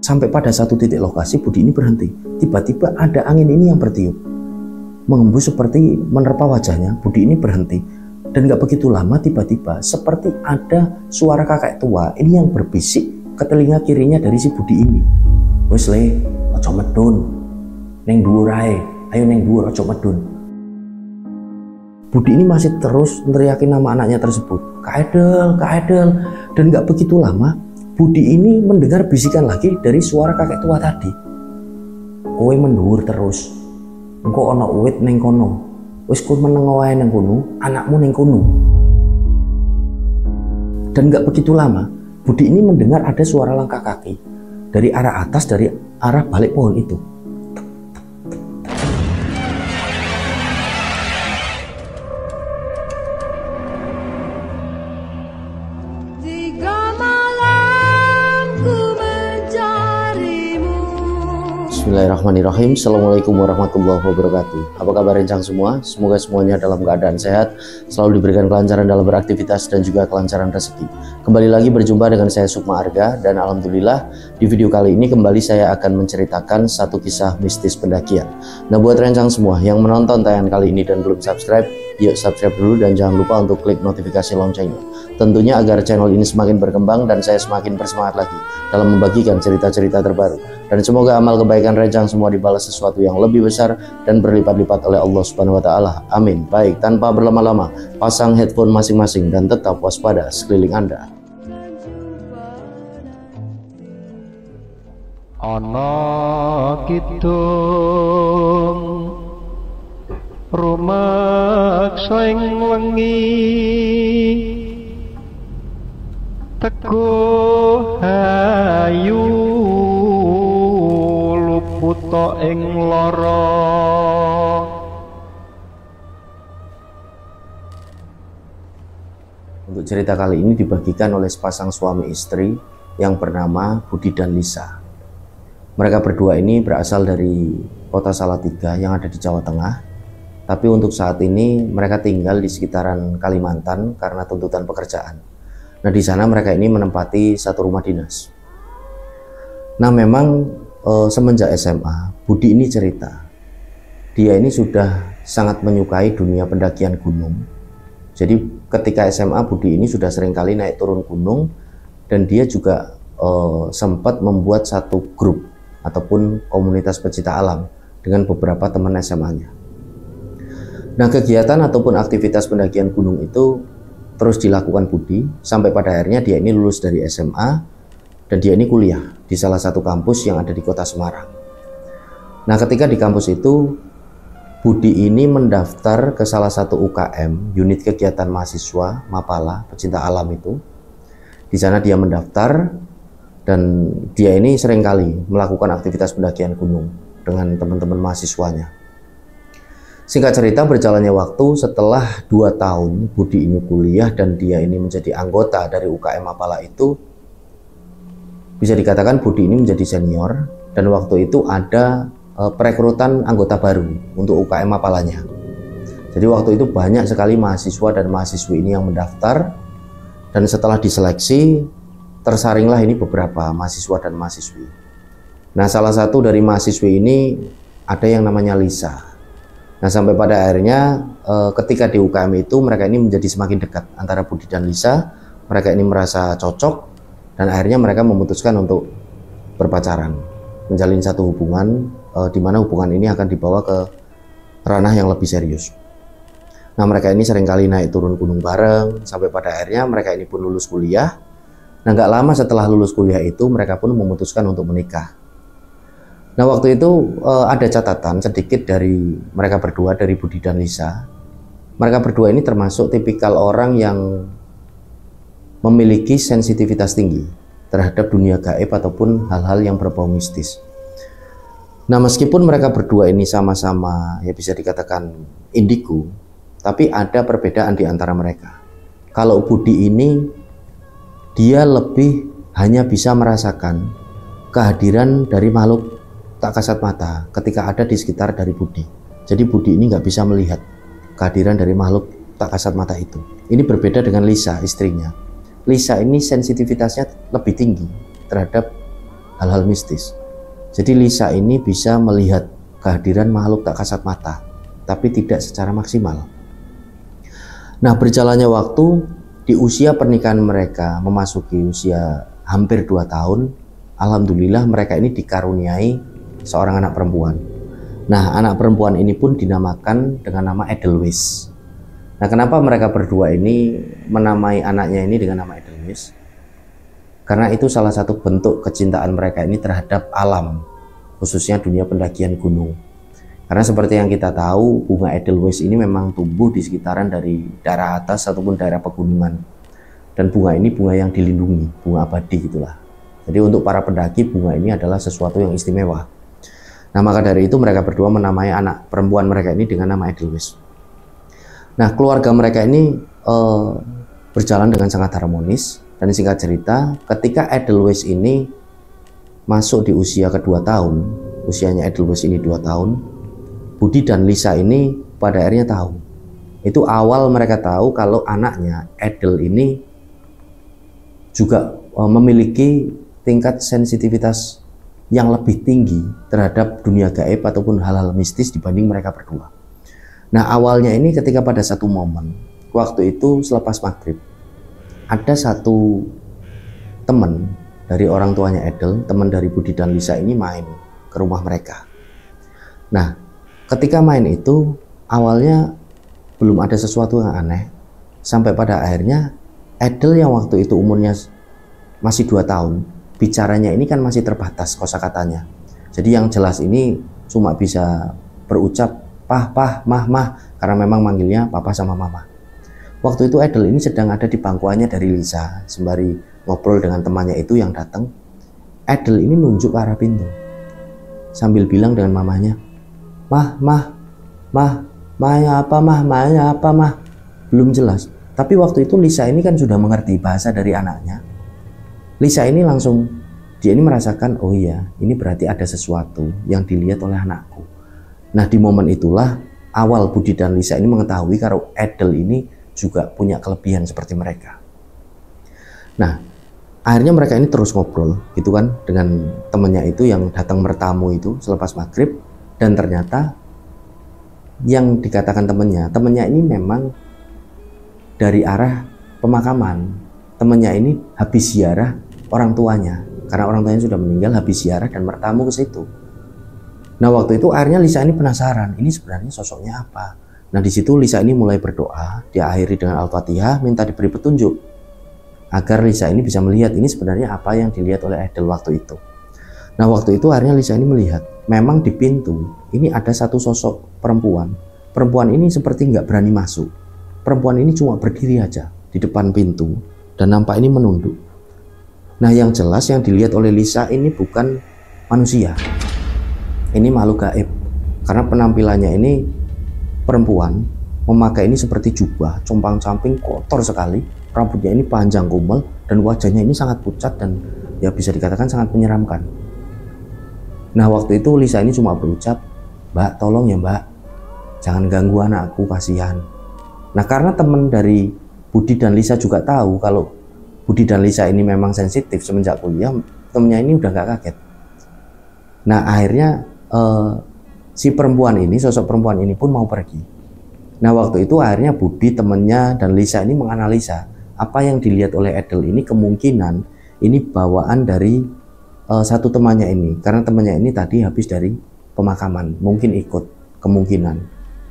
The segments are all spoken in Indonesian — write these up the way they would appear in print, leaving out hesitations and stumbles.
Sampai pada satu titik lokasi Budi ini berhenti. Tiba-tiba ada angin ini yang bertiup, menghembus seperti menerpa wajahnya. Budi ini berhenti. Dan gak begitu lama tiba-tiba seperti ada suara kakek tua ini yang berbisik ke telinga kirinya dari si Budi ini. Wes le, ojo medun, neng dhuwur ae, ayo neng dhuwur ojo medun. Budi ini masih terus meneriakin nama anaknya tersebut, Kak Edel, dan gak begitu lama Budi ini mendengar bisikan lagi dari suara kakek tua tadi. Kowe mendhuwur terus, engko ana uwit neng kono. Wis kowe meneng wae nang kono, anakmu neng kono. Dan gak begitu lama, Budi ini mendengar ada suara langkah kaki dari arah atas, dari arah balik pohon itu. Bismillahirrahmanirrahim. Assalamualaikum warahmatullahi wabarakatuh. Apa kabar rencang semua? Semoga semuanya dalam keadaan sehat, selalu diberikan kelancaran dalam beraktivitas dan juga kelancaran rezeki. Kembali lagi berjumpa dengan saya Sukma Arga, dan alhamdulillah di video kali ini kembali saya akan menceritakan satu kisah mistis pendakian. Nah, buat rencang semua yang menonton tayangan kali ini dan belum subscribe, yuk subscribe dulu dan jangan lupa untuk klik notifikasi loncengnya. Tentunya agar channel ini semakin berkembang dan saya semakin bersemangat lagi dalam membagikan cerita-cerita terbaru. Dan semoga amal kebaikan rencang semua dibalas sesuatu yang lebih besar dan berlipat-lipat oleh Allah Subhanahu wa Ta'ala. Amin. Baik, tanpa berlama-lama, pasang headphone masing-masing dan tetap waspada sekeliling Anda. Ana kidung rumaksa ing wengi teguh ayu luput ing lara. Untuk cerita kali ini dibagikan oleh sepasang suami istri yang bernama Budi dan Lisa. Mereka berdua ini berasal dari kota Salatiga yang ada di Jawa Tengah. Tapi untuk saat ini mereka tinggal di sekitaran Kalimantan karena tuntutan pekerjaan. Nah, di sana mereka ini menempati satu rumah dinas. Nah, memang semenjak SMA, Budi ini cerita, dia ini sudah sangat menyukai dunia pendakian gunung. Jadi ketika SMA, Budi ini sudah sering kali naik turun gunung, dan dia juga sempat membuat satu grup ataupun komunitas pecinta alam dengan beberapa teman SMA-nya. Nah, kegiatan ataupun aktivitas pendakian gunung itu terus dilakukan Budi sampai pada akhirnya dia ini lulus dari SMA dan dia ini kuliah di salah satu kampus yang ada di kota Semarang. Nah, ketika di kampus itu Budi ini mendaftar ke salah satu UKM, unit kegiatan mahasiswa Mapala pecinta alam itu. Di sana dia mendaftar dan dia ini seringkali melakukan aktivitas pendakian gunung dengan teman-teman mahasiswanya. Singkat cerita, berjalannya waktu, setelah 2 tahun Budi ini kuliah dan dia ini menjadi anggota dari UKM Mapala itu, bisa dikatakan Budi ini menjadi senior, dan waktu itu ada perekrutan anggota baru untuk UKM Mapalanya. Jadi waktu itu banyak sekali mahasiswa dan mahasiswi ini yang mendaftar, dan setelah diseleksi tersaringlah ini beberapa mahasiswa dan mahasiswi. Nah, salah satu dari mahasiswi ini ada yang namanya Lisa. Nah, sampai pada akhirnya ketika di UKM itu mereka ini menjadi semakin dekat antara Budi dan Lisa. Mereka ini merasa cocok dan akhirnya mereka memutuskan untuk berpacaran, menjalin satu hubungan di mana hubungan ini akan dibawa ke ranah yang lebih serius. Nah, mereka ini seringkali naik turun gunung bareng sampai pada akhirnya mereka ini pun lulus kuliah. Nah, gak lama setelah lulus kuliah itu mereka pun memutuskan untuk menikah. Nah, waktu itu ada catatan sedikit dari mereka berdua, dari Budi dan Lisa. Mereka berdua ini termasuk tipikal orang yang memiliki sensitivitas tinggi terhadap dunia gaib ataupun hal-hal yang berbau mistis. Nah, meskipun mereka berdua ini sama-sama ya bisa dikatakan indigo, tapi ada perbedaan di antara mereka. Kalau Budi ini dia lebih hanya bisa merasakan kehadiran dari makhluk tak kasat mata ketika ada di sekitar dari Budi. Jadi Budi ini nggak bisa melihat kehadiran dari makhluk tak kasat mata itu. Ini berbeda dengan Lisa, istrinya. Lisa ini sensitivitasnya lebih tinggi terhadap hal-hal mistis. Jadi Lisa ini bisa melihat kehadiran makhluk tak kasat mata, tapi tidak secara maksimal. Nah, berjalannya waktu, di usia pernikahan mereka memasuki usia hampir 2 tahun, alhamdulillah mereka ini dikaruniai seorang anak perempuan. Nah, anak perempuan ini pun dinamakan dengan nama Edelweiss. Nah, kenapa mereka berdua ini menamai anaknya ini dengan nama Edelweiss? Karena itu salah satu bentuk kecintaan mereka ini terhadap alam, khususnya dunia pendakian gunung. Karena seperti yang kita tahu, bunga Edelweiss ini memang tumbuh di sekitaran dari daerah atas ataupun daerah pegunungan. Dan bunga ini bunga yang dilindungi, bunga abadi gitulah. Jadi untuk para pendaki, bunga ini adalah sesuatu yang istimewa. Nah, maka dari itu mereka berdua menamai anak perempuan mereka ini dengan nama Edelweiss. Nah, keluarga mereka ini berjalan dengan sangat harmonis. Dan singkat cerita, ketika Edelweiss ini masuk di usia ke-2 tahun, usianya Edelweiss ini 2 tahun, Budi dan Lisa ini pada akhirnya tahu. Itu awal mereka tahu kalau anaknya Edel ini juga memiliki tingkat sensitivitas yang lebih tinggi terhadap dunia gaib ataupun hal-hal mistis dibanding mereka berdua. Nah, awalnya ini ketika pada satu momen, waktu itu selepas maghrib, ada satu teman dari orang tuanya Edel, teman dari Budi dan Lisa ini main ke rumah mereka. Nah, ketika main itu, awalnya belum ada sesuatu yang aneh, sampai pada akhirnya Edel yang waktu itu umurnya masih 2 tahun, bicaranya ini kan masih terbatas kosakatanya. Jadi yang jelas ini cuma bisa berucap pah, pah, mah, mah, karena memang manggilnya papa sama mama. Waktu itu Edel ini sedang ada di pangkuannya dari Lisa, sembari ngobrol dengan temannya itu yang datang. Edel ini nunjuk ke arah pintu, sambil bilang dengan mamanya, Mah, mahnya apa, mah? Belum jelas. Tapi waktu itu Lisa ini kan sudah mengerti bahasa dari anaknya. Lisa ini langsung, dia ini merasakan, oh iya, ini berarti ada sesuatu yang dilihat oleh anakku. Nah, di momen itulah awal Budi dan Lisa ini mengetahui kalau Edel ini juga punya kelebihan seperti mereka. Nah, akhirnya mereka ini terus ngobrol gitu kan dengan temannya itu yang datang bertamu itu selepas maghrib. Dan ternyata yang dikatakan temannya ini memang dari arah pemakaman. Temannya ini habis ziarah orang tuanya, karena orang tuanya sudah meninggal, habis ziarah dan bertamu ke situ. Nah, waktu itu akhirnya Lisa ini penasaran, ini sebenarnya sosoknya apa. Nah, di situ Lisa ini mulai berdoa, diakhiri dengan Al-Fatihah, minta diberi petunjuk agar Lisa ini bisa melihat ini sebenarnya apa yang dilihat oleh Edel waktu itu. Nah, waktu itu akhirnya Lisa ini melihat, memang di pintu ini ada satu sosok perempuan. Perempuan ini seperti nggak berani masuk. Perempuan ini cuma berdiri aja di depan pintu dan nampak ini menunduk. Nah, yang jelas yang dilihat oleh Lisa ini bukan manusia. Ini makhluk gaib. Karena penampilannya ini perempuan, memakai ini seperti jubah, compang-camping, kotor sekali. Rambutnya ini panjang kumel dan wajahnya ini sangat pucat dan ya bisa dikatakan sangat menyeramkan. Nah, waktu itu Lisa ini cuma berucap, Mbak, tolong ya Mbak, jangan ganggu anakku, kasihan. Nah, karena teman dari Budi dan Lisa juga tahu kalau Budi dan Lisa ini memang sensitif semenjak kuliah, temennya ini udah gak kaget. Nah, akhirnya si perempuan ini, sosok perempuan ini pun mau pergi. Nah, waktu itu akhirnya Budi, temennya, dan Lisa ini menganalisa apa yang dilihat oleh Edel ini kemungkinan ini bawaan dari satu temannya ini, karena temannya ini tadi habis dari pemakaman, mungkin ikut, kemungkinan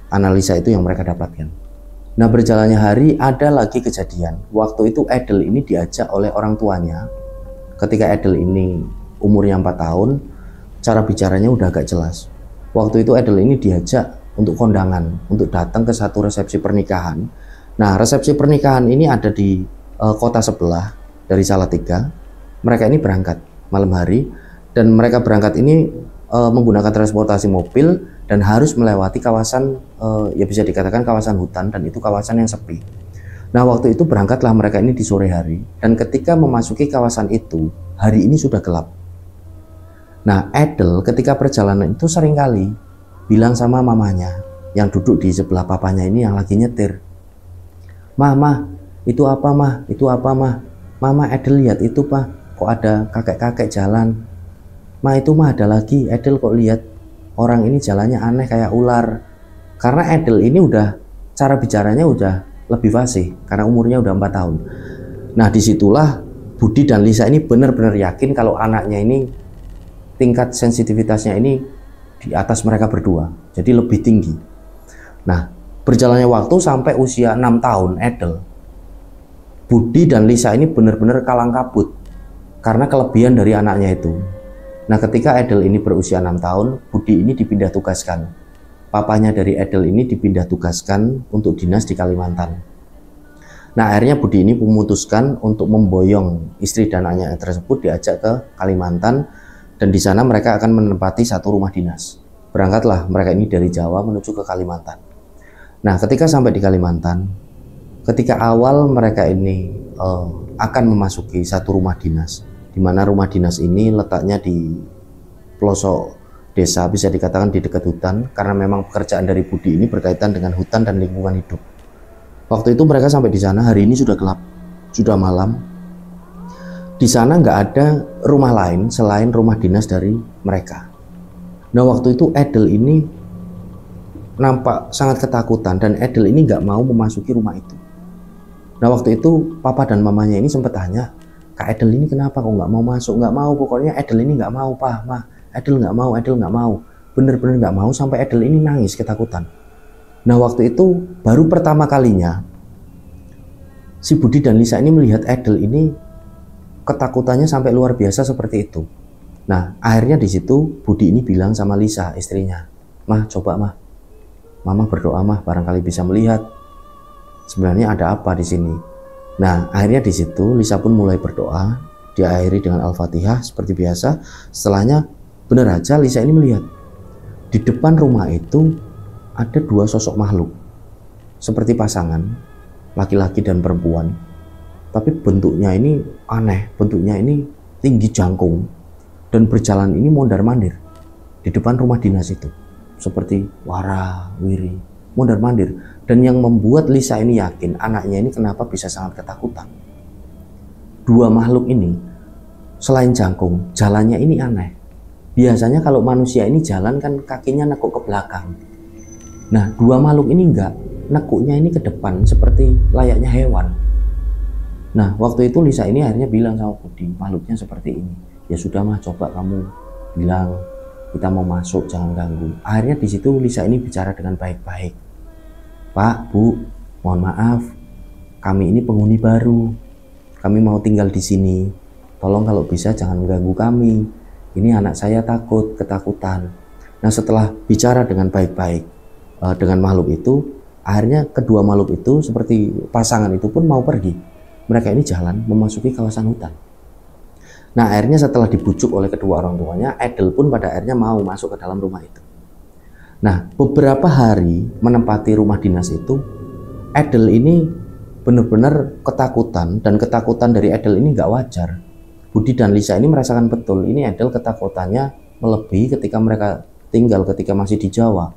analisa itu yang mereka dapatkan. Nah, berjalannya hari ada lagi kejadian. Waktu itu Edel ini diajak oleh orang tuanya. Ketika Edel ini umurnya 4 tahun, cara bicaranya udah agak jelas. Waktu itu Edel ini diajak untuk kondangan, untuk datang ke satu resepsi pernikahan. Nah, resepsi pernikahan ini ada di kota sebelah dari Salatiga. Mereka ini berangkat malam hari, dan mereka berangkat ini menggunakan transportasi mobil dan harus melewati kawasan ya bisa dikatakan kawasan hutan, dan itu kawasan yang sepi. Nah, waktu itu berangkatlah mereka ini di sore hari, dan ketika memasuki kawasan itu hari ini sudah gelap. Nah, Edel ketika perjalanan itu seringkali bilang sama mamanya yang duduk di sebelah papanya ini yang lagi nyetir, Mah, itu apa mah, itu apa mah, Mama, Edel lihat itu Pak, kok ada kakek-kakek jalan. "Ma, itu mah ada lagi, Edel kok lihat orang ini jalannya aneh kayak ular." Karena Edel ini udah, cara bicaranya udah lebih fasih karena umurnya udah 4 tahun. Nah, disitulah Budi dan Lisa ini benar-benar yakin kalau anaknya ini tingkat sensitivitasnya ini di atas mereka berdua, jadi lebih tinggi. Nah, berjalannya waktu sampai usia 6 tahun Edel, Budi dan Lisa ini benar-benar kalang kabut karena kelebihan dari anaknya itu. Nah, ketika Edel ini berusia 6 tahun, Budi ini dipindah tugaskan. Papanya dari Edel ini dipindah tugaskan untuk dinas di Kalimantan. Nah, akhirnya Budi ini memutuskan untuk memboyong istri dan anaknya tersebut diajak ke Kalimantan, dan di sana mereka akan menempati satu rumah dinas. Berangkatlah mereka ini dari Jawa menuju ke Kalimantan. Nah, ketika sampai di Kalimantan, ketika awal mereka ini akan memasuki satu rumah dinas, di mana rumah dinas ini letaknya di pelosok desa, bisa dikatakan di dekat hutan, karena memang pekerjaan dari Budi ini berkaitan dengan hutan dan lingkungan hidup. Waktu itu mereka sampai di sana, hari ini sudah gelap, sudah malam. Di sana nggak ada rumah lain selain rumah dinas dari mereka. Nah, waktu itu Edel ini nampak sangat ketakutan dan Edel ini nggak mau memasuki rumah itu. Nah, waktu itu papa dan mamanya ini sempat tanya, "Kak Edel ini kenapa kok nggak mau masuk?" "Nggak mau, pokoknya Edel ini nggak mau, Pak, Ma. Edel nggak mau, Edel nggak mau." Bener-bener nggak mau sampai Edel ini nangis ketakutan. Nah, waktu itu baru pertama kalinya si Budi dan Lisa ini melihat Edel ini ketakutannya sampai luar biasa seperti itu. Nah, akhirnya di situ Budi ini bilang sama Lisa, istrinya, "Mah, coba mah, Mama berdoa mah, barangkali bisa melihat sebenarnya ada apa di sini." Nah, akhirnya di situ Lisa pun mulai berdoa, diakhiri dengan Al-Fatihah seperti biasa. Setelahnya benar aja Lisa ini melihat di depan rumah itu ada 2 sosok makhluk seperti pasangan, laki-laki dan perempuan, tapi bentuknya ini aneh, bentuknya ini tinggi jangkung dan berjalan ini mondar-mandir di depan rumah dinas itu, seperti wara-wiri, mondar-mandir. Dan yang membuat Lisa ini yakin anaknya ini kenapa bisa sangat ketakutan, 2 makhluk ini selain jangkung, jalannya ini aneh. Biasanya kalau manusia ini jalan kan kakinya nekuk ke belakang. Nah, 2 makhluk ini enggak, nekuknya ini ke depan seperti layaknya hewan. Nah, waktu itu Lisa ini akhirnya bilang sama Budi, "Makhluknya seperti ini." "Ya sudah mah, coba kamu bilang kita mau masuk, jangan ganggu." Akhirnya di situ Lisa ini bicara dengan baik-baik, "Pak, Bu, mohon maaf, kami ini penghuni baru, kami mau tinggal di sini. Tolong kalau bisa jangan mengganggu kami. Ini anak saya takut, ketakutan." Nah, setelah bicara dengan baik-baik dengan makhluk itu, akhirnya kedua makhluk itu seperti pasangan itu pun mau pergi. Mereka ini jalan memasuki kawasan hutan. Nah, akhirnya setelah dibujuk oleh kedua orang tuanya, Edel pun pada akhirnya mau masuk ke dalam rumah itu. Nah, beberapa hari menempati rumah dinas itu, Edel ini benar-benar ketakutan, dan ketakutan dari Edel ini nggak wajar. Budi dan Lisa ini merasakan betul ini Edel ketakutannya melebihi ketika mereka tinggal ketika masih di Jawa.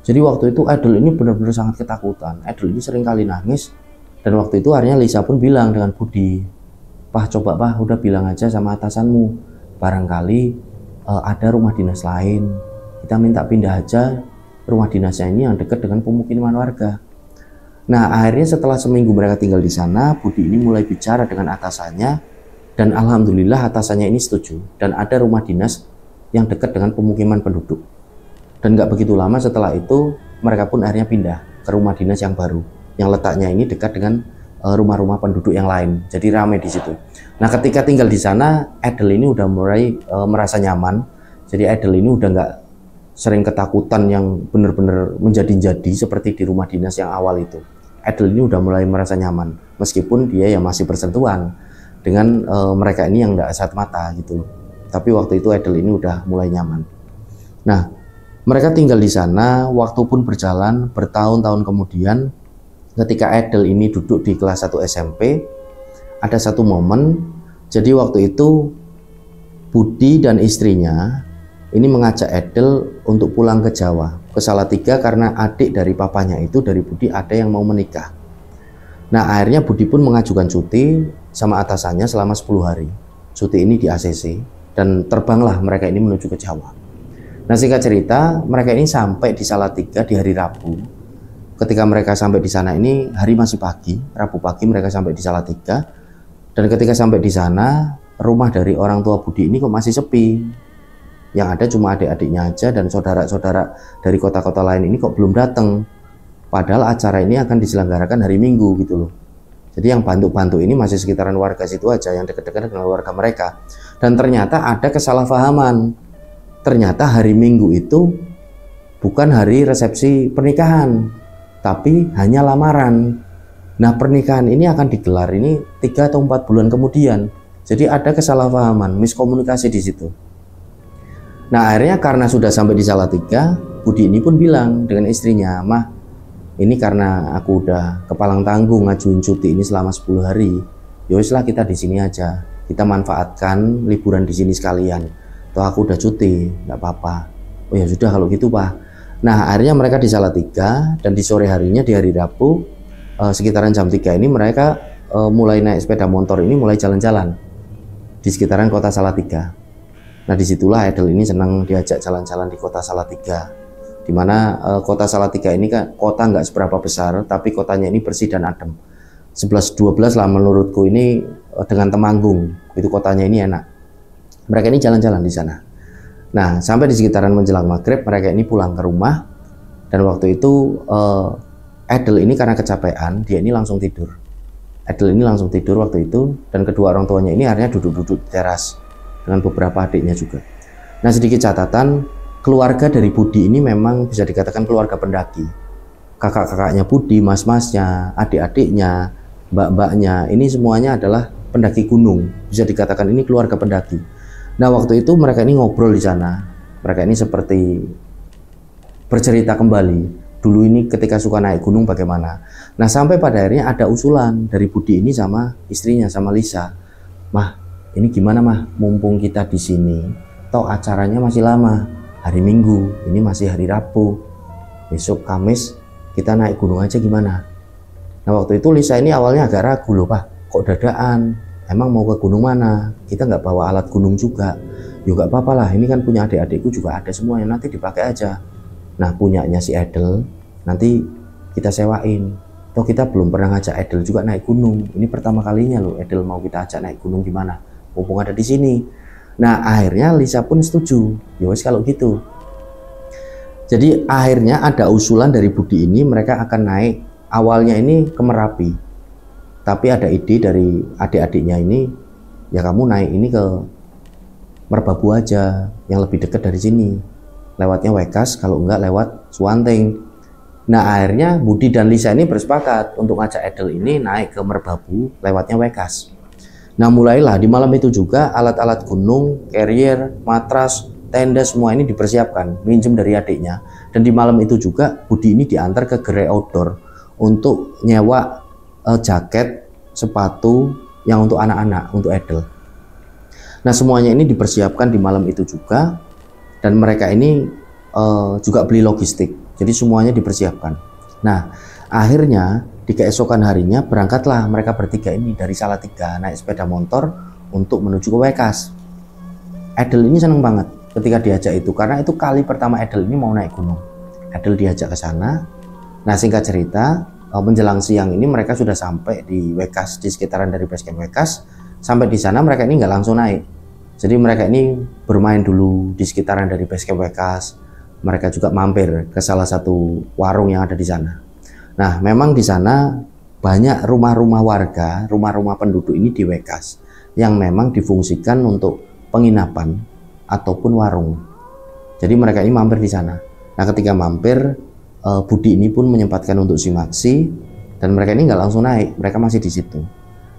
Jadi waktu itu Edel ini benar-benar sangat ketakutan. Edel ini sering kali nangis, dan waktu itu akhirnya Lisa pun bilang dengan Budi, "Pah, coba Pah, udah bilang aja sama atasanmu, barangkali ada rumah dinas lain. Kita minta pindah aja rumah dinasnya ini yang dekat dengan pemukiman warga." Nah, akhirnya setelah seminggu mereka tinggal di sana, Budi ini mulai bicara dengan atasannya, dan alhamdulillah atasannya ini setuju, dan ada rumah dinas yang dekat dengan pemukiman penduduk. Dan nggak begitu lama setelah itu mereka pun akhirnya pindah ke rumah dinas yang baru, yang letaknya ini dekat dengan rumah-rumah penduduk yang lain. Jadi ramai di situ. Nah, ketika tinggal di sana, Edel ini udah mulai merasa nyaman. Jadi Edel ini udah nggak sering ketakutan yang benar-benar menjadi-jadi seperti di rumah dinas yang awal itu. Edel ini udah mulai merasa nyaman, meskipun dia ya masih bersentuhan dengan mereka ini yang nggak kasat mata gitu. Tapi waktu itu Edel ini udah mulai nyaman. Nah, mereka tinggal di sana, waktu pun berjalan, bertahun-tahun kemudian, ketika Edel ini duduk di kelas 1 SMP, ada satu momen, jadi waktu itu Budi dan istrinya ini mengajak Edel untuk pulang ke Jawa, ke Salatiga, karena adik dari papanya itu, dari Budi, ada yang mau menikah. Nah, akhirnya Budi pun mengajukan cuti sama atasannya selama 10 hari. Cuti ini di ACC, dan terbanglah mereka ini menuju ke Jawa. Nah, singkat cerita, mereka ini sampai di Salatiga di hari Rabu. Ketika mereka sampai di sana ini hari masih pagi, Rabu pagi mereka sampai di Salatiga. Dan ketika sampai di sana, rumah dari orang tua Budi ini kok masih sepi. Yang ada cuma adik-adiknya aja dan saudara-saudara dari kota-kota lain ini kok belum datang. Padahal acara ini akan diselenggarakan hari Minggu gitu loh. Jadi yang bantu-bantu ini masih sekitaran warga situ aja, yang dekat-dekat dengan warga mereka. Dan ternyata ada kesalahpahaman. Ternyata hari Minggu itu bukan hari resepsi pernikahan, tapi hanya lamaran. Nah, pernikahan ini akan digelar ini 3 atau 4 bulan kemudian. Jadi ada kesalahpahaman, miskomunikasi di situ. Nah, akhirnya karena sudah sampai di Salatiga, Budi ini pun bilang dengan istrinya, "Mah, ini karena aku udah kepalang tanggung ngajuin cuti ini selama 10 hari. Ya wis lah, kita di sini aja. Kita manfaatkan liburan di sini sekalian. Toh aku udah cuti, nggak apa-apa." "Oh ya sudah kalau gitu, Pak." Nah, akhirnya mereka di Salatiga dan di sore harinya di hari Rabu sekitaran jam 3 ini mereka mulai naik sepeda motor ini mulai jalan-jalan di sekitaran kota Salatiga. Nah, disitulah Edel ini senang diajak jalan-jalan di kota Salatiga, dimana kota Salatiga ini kan kota nggak seberapa besar, tapi kotanya ini bersih dan adem. 11-12 lah menurutku ini dengan Temanggung, itu kotanya ini enak. Mereka ini jalan-jalan di sana. Nah, sampai di sekitaran menjelang maghrib mereka ini pulang ke rumah, dan waktu itu Edel ini karena kecapean, dia ini langsung tidur. Edel ini langsung tidur waktu itu, dan kedua orang tuanya ini akhirnya duduk-duduk di teras dengan beberapa adiknya juga. Nah, sedikit catatan, keluarga dari Budi ini memang bisa dikatakan keluarga pendaki. Kakak-kakaknya Budi, mas-masnya, adik-adiknya, mbak-mbaknya, ini semuanya adalah pendaki gunung. Bisa dikatakan ini keluarga pendaki. Nah, waktu itu mereka ini ngobrol di sana. Mereka ini seperti bercerita kembali. Dulu ini ketika suka naik gunung bagaimana. Nah, sampai pada akhirnya ada usulan dari Budi ini sama istrinya, sama Lisa. "Mah, ini gimana mah, mumpung kita di sini, toh acaranya masih lama, hari Minggu, ini masih hari Rabu, besok Kamis kita naik gunung aja gimana?" Nah, waktu itu Lisa ini awalnya agak ragu, "Loh Pak, kok dadaan? Emang mau ke gunung mana? Kita nggak bawa alat gunung juga." "Ya nggak apa-apa lah, ini kan punya adik-adikku juga ada semuanya, nanti dipakai aja." Nah, punyanya si Edel nanti kita sewain. Toh kita belum pernah ngajak Edel juga naik gunung. Ini pertama kalinya loh Edel mau kita ajak naik gunung, gimana? Mumpung ada di sini. Nah, akhirnya Lisa pun setuju. Ya wes kalau gitu. Jadi akhirnya ada usulan dari Budi ini, mereka akan naik awalnya ini ke Merapi. Tapi ada ide dari adik-adiknya ini, ya kamu naik ini ke Merbabu aja, yang lebih dekat dari sini. Lewatnya Wekas, kalau enggak lewat Suwanting. Nah, akhirnya Budi dan Lisa ini bersepakat untuk ngajak Edel ini naik ke Merbabu lewatnya Wekas. Nah, mulailah di malam itu juga alat-alat gunung, carrier, matras, tenda semua ini dipersiapkan, minjem dari adiknya. Dan di malam itu juga Budi ini diantar ke gerai outdoor untuk nyewa jaket, sepatu yang untuk anak-anak, untuk Edel. Nah, semuanya ini dipersiapkan di malam itu juga. Dan mereka ini juga beli logistik, jadi semuanya dipersiapkan. Nah, akhirnya di keesokan harinya berangkatlah mereka bertiga ini dari Salatiga naik sepeda motor untuk menuju ke Wekas. Edel ini seneng banget ketika diajak itu, karena itu kali pertama Edel ini mau naik gunung. Edel diajak ke sana. Nah, singkat cerita, menjelang siang ini mereka sudah sampai di Wekas, di sekitaran dari basecamp Wekas. Sampai di sana mereka ini nggak langsung naik. Jadi mereka ini bermain dulu di sekitaran dari basecamp Wekas. Mereka juga mampir ke salah satu warung yang ada di sana. Nah, memang di sana banyak rumah-rumah warga, rumah-rumah penduduk ini di Wekas yang memang difungsikan untuk penginapan ataupun warung. Jadi mereka ini mampir di sana. Nah, ketika mampir, Budi ini pun menyempatkan untuk simaksi dan mereka ini nggak langsung naik, mereka masih di situ.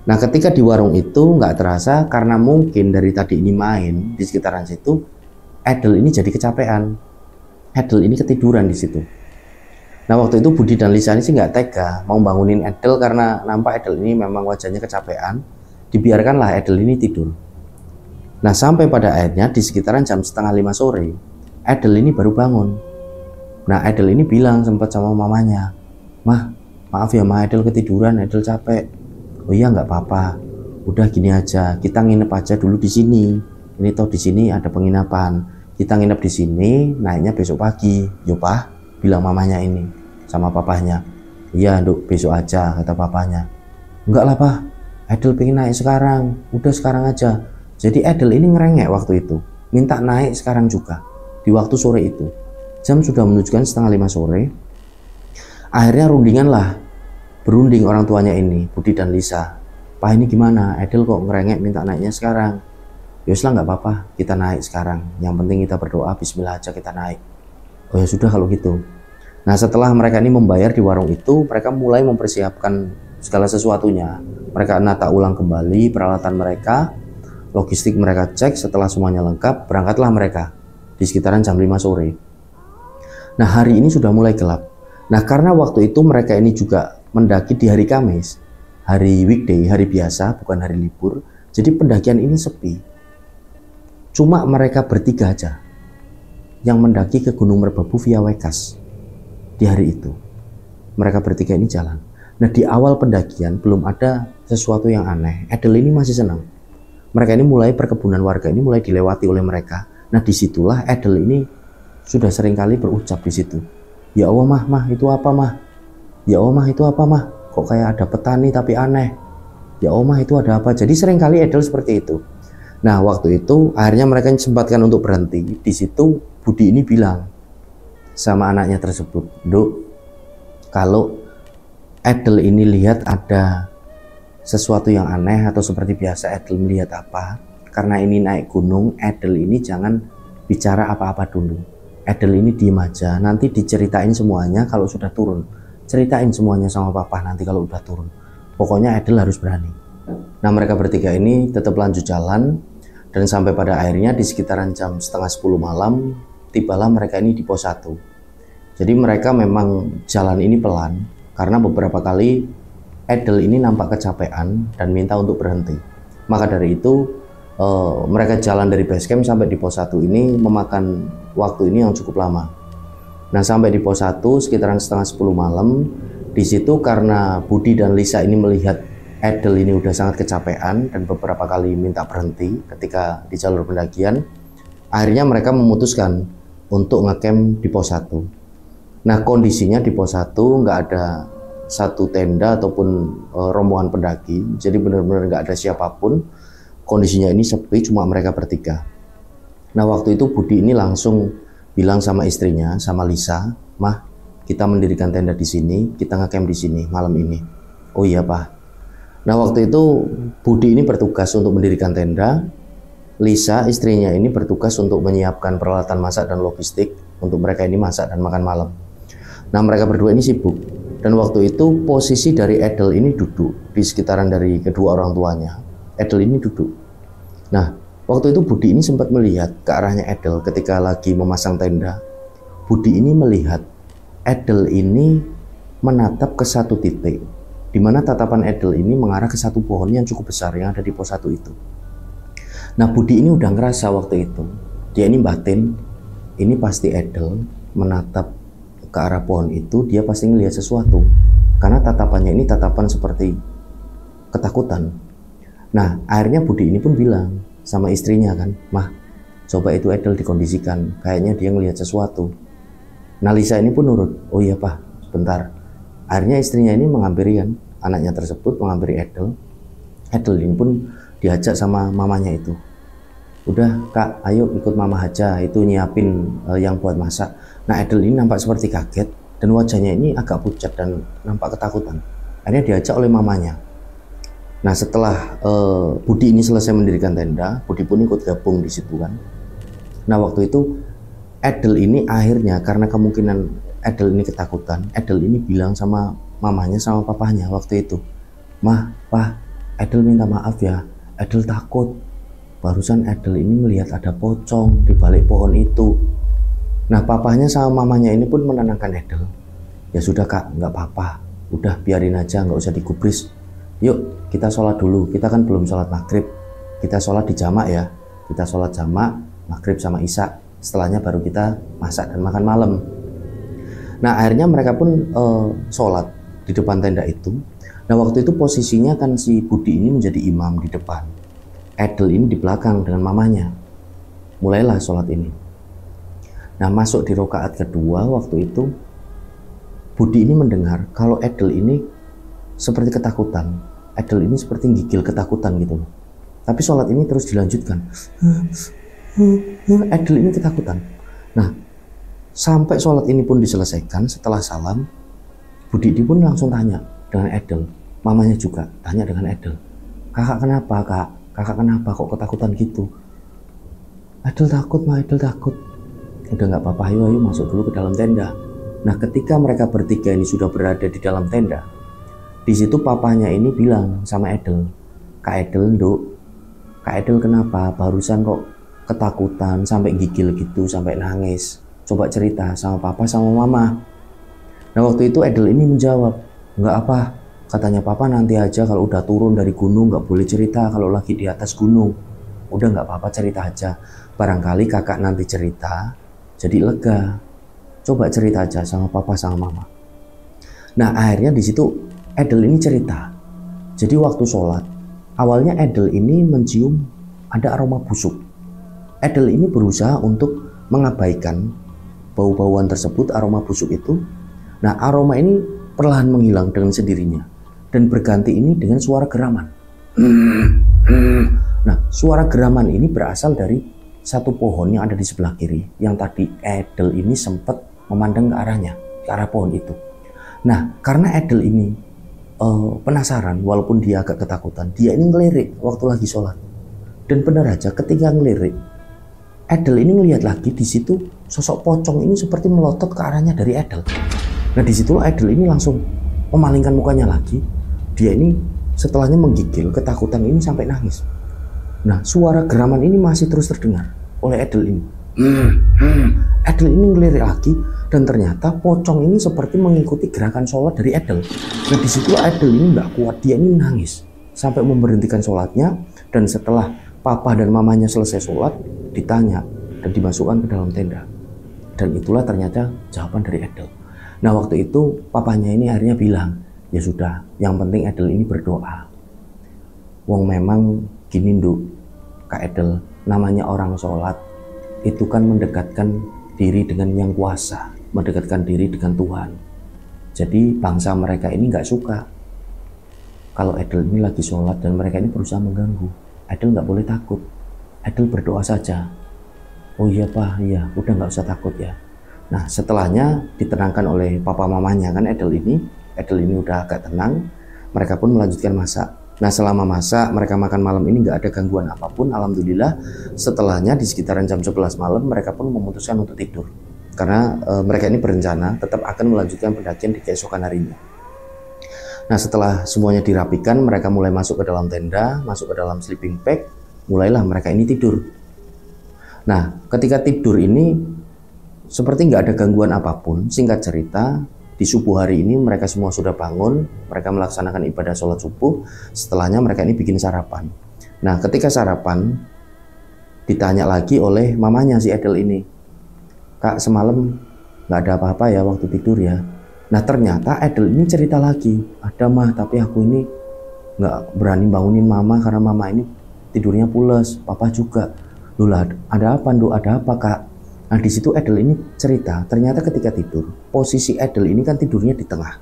Nah, ketika di warung itu nggak terasa karena mungkin dari tadi ini main di sekitaran situ, Edel ini jadi kecapean. Edel ini ketiduran di situ. Nah, waktu itu Budi dan Lisa ini sih nggak tega mau bangunin Edel karena nampak Edel ini memang wajahnya kecapean. Dibiarkanlah Edel ini tidur. Nah, sampai pada akhirnya di sekitaran jam 4:30 sore, Edel ini baru bangun. Nah, Edel ini bilang sempat sama mamanya, "Mah, maaf ya Ma, Edel ketiduran, Edel capek." "Oh iya nggak apa-apa, udah gini aja, kita nginep aja dulu di sini. ini toh di sini ada penginapan, kita nginep di sini, naiknya besok pagi. Yo Pak, bilang mamanya ini sama papahnya. Iya Nduk, besok aja, kata papanya. Enggak lah Pak, Edel pengen naik sekarang, udah sekarang aja. Jadi Edel ini ngerengek waktu itu, minta naik sekarang juga, di waktu sore itu. Jam sudah menunjukkan 4:30 sore. Akhirnya rundingan lah, berunding orang tuanya ini, Budi dan Lisa. Pak ini gimana, Edel kok ngerengek minta naiknya sekarang? Yoslah nggak apa-apa, kita naik sekarang. Yang penting kita berdoa, bismillah aja kita naik. Oh ya sudah kalau gitu. Nah setelah mereka ini membayar di warung itu, mereka mulai mempersiapkan segala sesuatunya. Mereka nata ulang kembali peralatan mereka, logistik mereka cek. Setelah semuanya lengkap, berangkatlah mereka di sekitaran jam 5 sore. Nah hari ini sudah mulai gelap. Nah karena waktu itu mereka ini juga mendaki di hari Kamis, hari weekday, hari biasa, bukan hari libur. Jadi pendakian ini sepi. Cuma mereka bertiga aja yang mendaki ke Gunung Merbabu via Wekas di hari itu. Mereka bertiga ini jalan. Nah di awal pendakian belum ada sesuatu yang aneh. Edel ini masih senang. Mereka ini mulai perkebunan warga ini mulai dilewati oleh mereka. Nah disitulah Edel ini sudah seringkali berucap di situ. Ya Allah mah itu apa mah? Ya Allah mah itu apa mah? Kok kayak ada petani tapi aneh. Ya Allah mah itu ada apa? Jadi seringkali Edel seperti itu. Nah waktu itu akhirnya mereka sempatkan untuk berhenti. Di situ Budi ini bilang sama anaknya tersebut, Nduk, kalau Edel ini lihat ada sesuatu yang aneh atau seperti biasa Edel melihat apa, karena ini naik gunung, Edel ini jangan bicara apa-apa dulu. Edel ini diem aja, nanti diceritain semuanya kalau sudah turun. Ceritain semuanya sama papa nanti kalau udah turun. Pokoknya Edel harus berani. Nah mereka bertiga ini tetap lanjut jalan. Dan sampai pada akhirnya di sekitaran jam 9:30 malam, tibalah mereka ini di pos 1. Jadi mereka memang jalan ini pelan, karena beberapa kali Edel ini nampak kecapean dan minta untuk berhenti. Maka dari itu, mereka jalan dari base camp sampai di pos 1 ini memakan waktu ini yang cukup lama. Nah sampai di pos 1 sekitaran 9:30 malam, di situ karena Budi dan Lisa ini melihat Edel ini udah sangat kecapean dan beberapa kali minta berhenti ketika di jalur pendakian. Akhirnya mereka memutuskan untuk ngecamp di pos 1. Nah kondisinya di pos 1 nggak ada satu tenda ataupun rombongan pendaki. Jadi benar-benar nggak ada siapapun. Kondisinya ini sepi, cuma mereka bertiga. Nah waktu itu Budi ini langsung bilang sama istrinya, sama Lisa, Mah kita mendirikan tenda di sini, kita ngecamp di sini malam ini. Oh iya Pak. Nah waktu itu Budi ini bertugas untuk mendirikan tenda, Lisa istrinya ini bertugas untuk menyiapkan peralatan masak dan logistik untuk mereka ini masak dan makan malam. Nah mereka berdua ini sibuk, dan waktu itu posisi dari Edel ini duduk di sekitaran dari kedua orang tuanya. Edel ini duduk. Nah waktu itu Budi ini sempat melihat ke arahnya Edel ketika lagi memasang tenda. Budi ini melihat Edel ini menatap ke satu titik, di mana tatapan Edel ini mengarah ke satu pohon yang cukup besar yang ada di pos 1 itu. Nah Budi ini udah ngerasa waktu itu, dia ini batin, ini pasti Edel menatap ke arah pohon itu, dia pasti ngelihat sesuatu, karena tatapannya ini tatapan seperti ketakutan. Nah akhirnya Budi ini pun bilang sama istrinya kan, Mah coba itu Edel dikondisikan, kayaknya dia ngelihat sesuatu. Nah Lisa ini pun nurut, oh iya Pak, sebentar. Akhirnya istrinya ini menghampiri kan, anaknya tersebut menghampiri Edel. Edel ini pun diajak sama mamanya itu. Udah Kak, ayo ikut mama aja, itu nyiapin yang buat masak. Nah Edel ini nampak seperti kaget dan wajahnya ini agak pucat dan nampak ketakutan. Akhirnya diajak oleh mamanya. Nah setelah Budi ini selesai mendirikan tenda, Budi pun ikut gabung di situ kan. Nah waktu itu Edel ini akhirnya karena kemungkinan Edel ini ketakutan, Edel ini bilang sama mamanya sama papahnya waktu itu, Mah, Pah, Edel minta maaf ya, Edel takut. Barusan Edel ini melihat ada pocong di balik pohon itu. Nah papahnya sama mamanya ini pun menenangkan Edel. Ya sudah Kak, nggak apa-apa, udah biarin aja, nggak usah digubris. Yuk kita sholat dulu, kita kan belum sholat maghrib. Kita sholat di jamak ya, kita sholat jamak, maghrib sama isya. Setelahnya baru kita masak dan makan malam. Nah akhirnya mereka pun sholat di depan tenda itu. Nah waktu itu posisinya kan si Budi ini menjadi imam di depan, Edel ini di belakang dengan mamanya. mulailah sholat ini. Nah, masuk di rakaat kedua, waktu itu Budi ini mendengar kalau Edel ini seperti ketakutan. Edel ini seperti gigil ketakutan gitu loh. Tapi sholat ini terus dilanjutkan. Edel ini ketakutan. Nah, sampai sholat ini pun diselesaikan, setelah salam, Budi pun langsung tanya dengan Edel. Mamanya juga tanya dengan Edel. Kakak kenapa kak? Kakak kenapa kok ketakutan gitu? Edel takut mah, Edel takut. Udah nggak apa-apa, ayo masuk dulu ke dalam tenda. Nah, ketika mereka bertiga ini sudah berada di dalam tenda, di situ papanya ini bilang sama Edel, Kak Edel, Nduk, Kak Edel kenapa? Barusan kok ketakutan sampai gigil gitu, sampai nangis. Coba cerita sama papa sama mama. Nah, waktu itu Edel ini menjawab, nggak apa, katanya papa nanti aja kalau udah turun dari gunung, nggak boleh cerita kalau lagi di atas gunung. Udah nggak apa-apa, cerita aja. Barangkali kakak nanti cerita, jadi lega. Coba cerita aja sama papa sama mama. Nah, akhirnya di situ Edel ini cerita. Jadi waktu sholat, awalnya Edel ini mencium ada aroma busuk. Edel ini berusaha untuk mengabaikan bau-bauan tersebut, aroma busuk itu. Nah, aroma ini perlahan menghilang dengan sendirinya dan berganti ini dengan suara geraman. Nah, suara geraman ini berasal dari satu pohon yang ada di sebelah kiri, yang tadi Edel ini sempat memandang ke arahnya, ke arah pohon itu. Nah, karena Edel ini penasaran, walaupun dia agak ketakutan, dia ini ngelirik waktu lagi sholat. Dan benar aja, ketika ngelirik, Edel ini ngelihat lagi di situ sosok pocong ini seperti melotot ke arahnya dari Edel. Nah, di situ Edel ini langsung memalingkan mukanya lagi. Dia ini setelahnya menggigil, ketakutan ini sampai nangis. Nah, suara geraman ini masih terus terdengar oleh Edel ini. Edel ini ngelirik lagi dan ternyata pocong ini seperti mengikuti gerakan sholat dari Edel. Nah, di situ Edel ini nggak kuat, dia ini nangis sampai memberhentikan sholatnya. Dan setelah papa dan mamanya selesai sholat, ditanya dan dimasukkan ke dalam tenda. Dan itulah ternyata jawaban dari Edel. Nah, waktu itu papanya ini akhirnya bilang, ya sudah, yang penting Edel ini berdoa. Wong memang gini Nduk, Kak Edel, namanya orang sholat itu kan mendekatkan diri dengan yang kuasa, mendekatkan diri dengan Tuhan. Jadi bangsa mereka ini nggak suka kalau Edel ini lagi sholat dan mereka ini berusaha mengganggu. Edel nggak boleh takut, Edel berdoa saja. Oh iya Pak, iya, udah nggak usah takut ya. Nah, setelahnya ditenangkan oleh papa mamanya kan Edel ini udah agak tenang. Mereka pun melanjutkan masak. Nah, selama masak, mereka makan malam ini nggak ada gangguan apapun. Alhamdulillah, setelahnya di sekitaran jam 11 malam, mereka pun memutuskan untuk tidur. Karena mereka ini berencana tetap akan melanjutkan pendakian di keesokan harinya. Nah, setelah semuanya dirapikan, mereka mulai masuk ke dalam tenda, masuk ke dalam sleeping bag, mulailah mereka ini tidur. Nah, ketika tidur ini, seperti nggak ada gangguan apapun. Singkat cerita, di subuh hari ini mereka semua sudah bangun, mereka melaksanakan ibadah sholat subuh. Setelahnya mereka ini bikin sarapan. Nah, ketika sarapan ditanya lagi oleh mamanya si Edel ini, Kak, semalam nggak ada apa-apa ya waktu tidur ya? Nah, ternyata Edel ini cerita lagi, ada mah, tapi aku ini nggak berani bangunin mama karena mama ini tidurnya pules, papa juga. Loh, ada apa Nduk? Ada apa Kak? Nah, di situ Edel ini cerita, ternyata ketika tidur, posisi Edel ini kan tidurnya di tengah.